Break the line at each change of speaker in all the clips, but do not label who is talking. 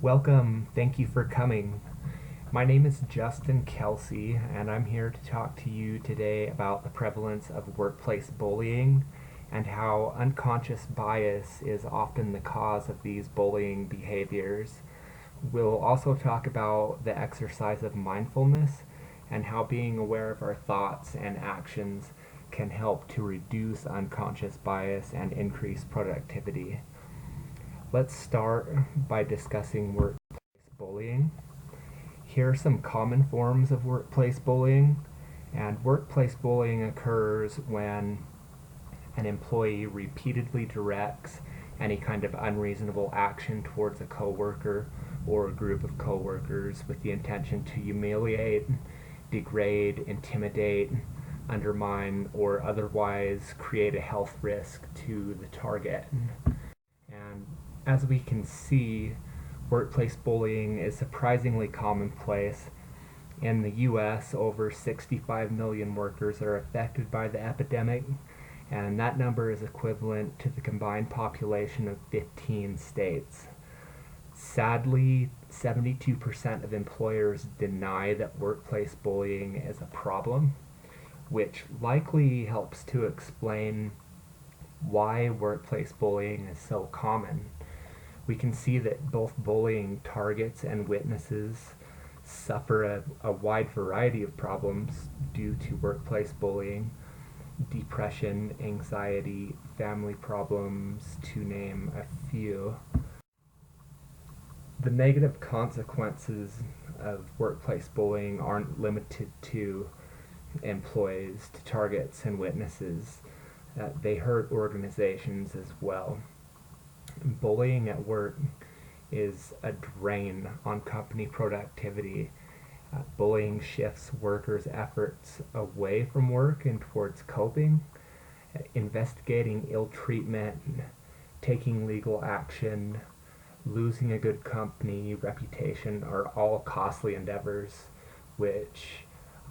Welcome, thank you for coming. My name is Justin Kelsey, and I'm here to talk to you today about the prevalence of workplace bullying and how unconscious bias is often the cause of these bullying behaviors. We'll also talk about the exercise of mindfulness and how being aware of our thoughts and actions can help to reduce unconscious bias and increase productivity. Let's start by discussing workplace bullying. Here are some common forms of workplace bullying. And workplace bullying occurs when an employee repeatedly directs any kind of unreasonable action towards a coworker or a group of coworkers with the intention to humiliate, degrade, intimidate, undermine, or otherwise create a health risk to the target. And as we can see, workplace bullying is surprisingly commonplace. In the US, over 65 million workers are affected by the epidemic, and that number is equivalent to the combined population of 15 states. Sadly, 72% of employers deny that workplace bullying is a problem, which likely helps to explain why workplace bullying is so common. We can see that both bullying targets and witnesses suffer a wide variety of problems due to workplace bullying: depression, anxiety, family problems, to name a few. The negative consequences of workplace bullying aren't limited to employees, to targets and witnesses. They hurt organizations as well. Bullying at work is a drain on company productivity. Bullying shifts workers' efforts away from work and towards coping. Investigating ill treatment, taking legal action, losing a good company reputation are all costly endeavors which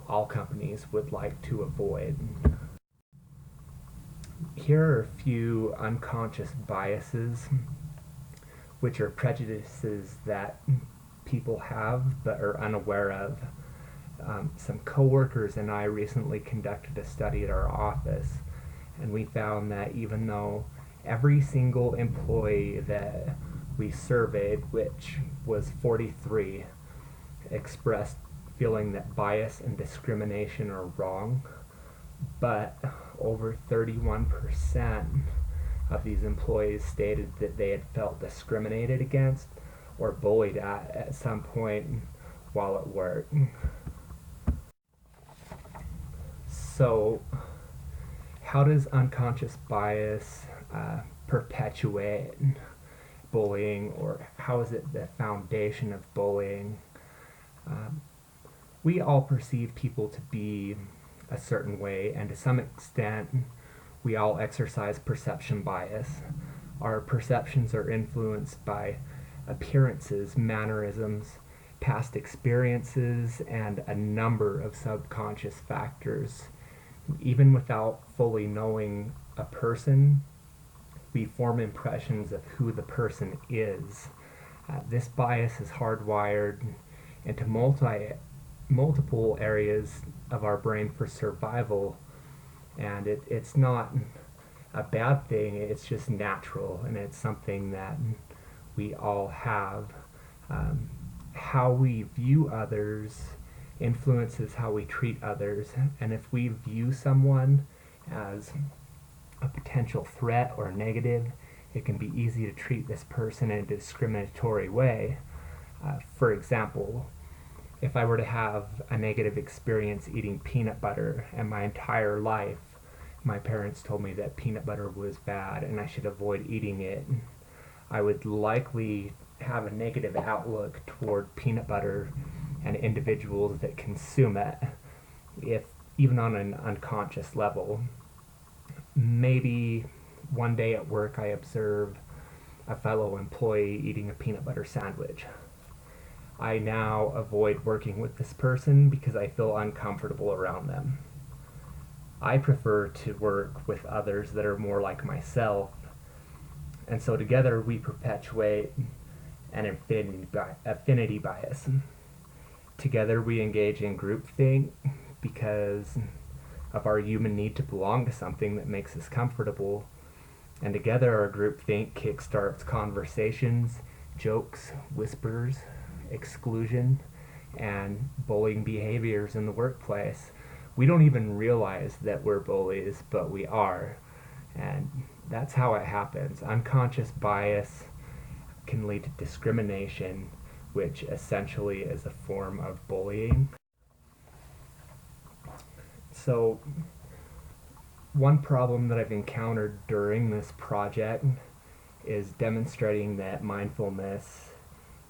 all companies would like to avoid. Here are a few unconscious biases, which are prejudices that people have but are unaware of. Some coworkers and I recently conducted a study at our office, and we found that even though every single employee that we surveyed, which was 43, expressed feeling that bias and discrimination are wrong, but over 31% of these employees stated that they had felt discriminated against or bullied at some point while at work. So, how does unconscious bias perpetuate bullying, or how is it the foundation of bullying? Um, we all perceive people to be a certain way, and to some extent, we all exercise perception bias. Our perceptions are influenced by appearances, mannerisms, past experiences, and a number of subconscious factors. Even without fully knowing a person, we form impressions of who the person is. This bias is hardwired into multiple areas of our brain for survival, and it's not a bad thing, it's just natural, and it's something that we all have. How we view others influences how we treat others, and if we view someone as a potential threat or negative, it can be easy to treat this person in a discriminatory way. For example, if I were to have a negative experience eating peanut butter, and my entire life my parents told me that peanut butter was bad and I should avoid eating it, I would likely have a negative outlook toward peanut butter and individuals that consume it, if even on an unconscious level. Maybe one day at work I observe a fellow employee eating a peanut butter sandwich. I now avoid working with this person because I feel uncomfortable around them. I prefer to work with others that are more like myself, and so together we perpetuate and affinity bias. Together we engage in groupthink because of our human need to belong to something that makes us comfortable. And together our groupthink kickstarts conversations, jokes, whispers, exclusion, and bullying behaviors in the workplace. We don't even realize that we're bullies, but we are. And that's how it happens. Unconscious bias can lead to discrimination, which essentially is a form of bullying. So, one problem that I've encountered during this project is demonstrating that mindfulness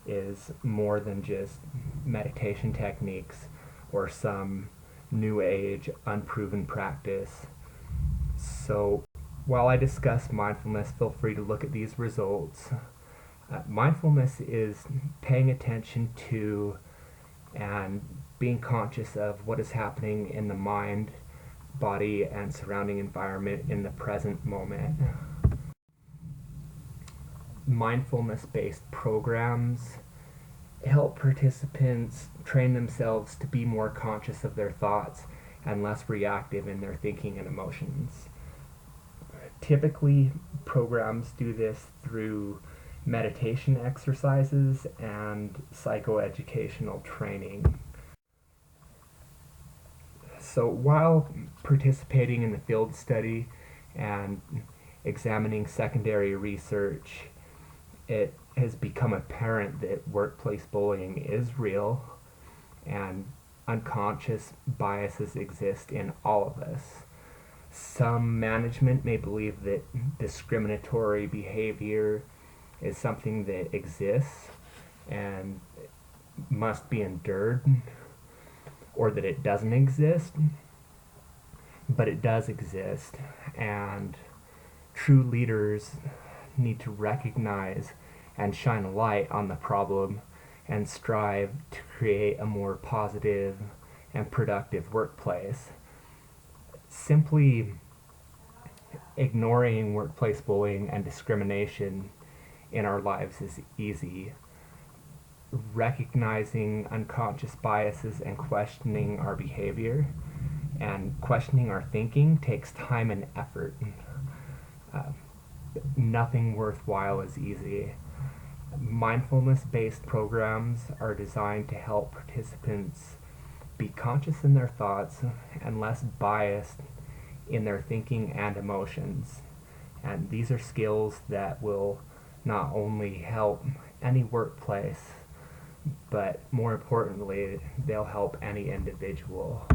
is more than just meditation techniques or some new age unproven practice. So, while I discuss mindfulness, feel free to look at these results. Mindfulness is paying attention to and being conscious of what is happening in the mind, body, and surrounding environment in the present moment. Mindfulness-based programs help participants train themselves to be more conscious of their thoughts and less reactive in their thinking and emotions. Typically, programs do this through meditation exercises and psychoeducational training. So while participating in the field study and examining secondary research, it has become apparent that workplace bullying is real and unconscious biases exist in all of us. Some management may believe that discriminatory behavior is something that exists and must be endured, or that it doesn't exist, but it does exist, and true leaders need to recognize and shine a light on the problem and strive to create a more positive and productive workplace. Simply ignoring workplace bullying and discrimination in our lives is easy. Recognizing unconscious biases and questioning our behavior and questioning our thinking takes time and effort. Uh, Nothing worthwhile is easy. Mindfulness-based programs are designed to help participants be conscious in their thoughts and less biased in their thinking and emotions. And these are skills that will not only help any workplace, but more importantly, they'll help any individual.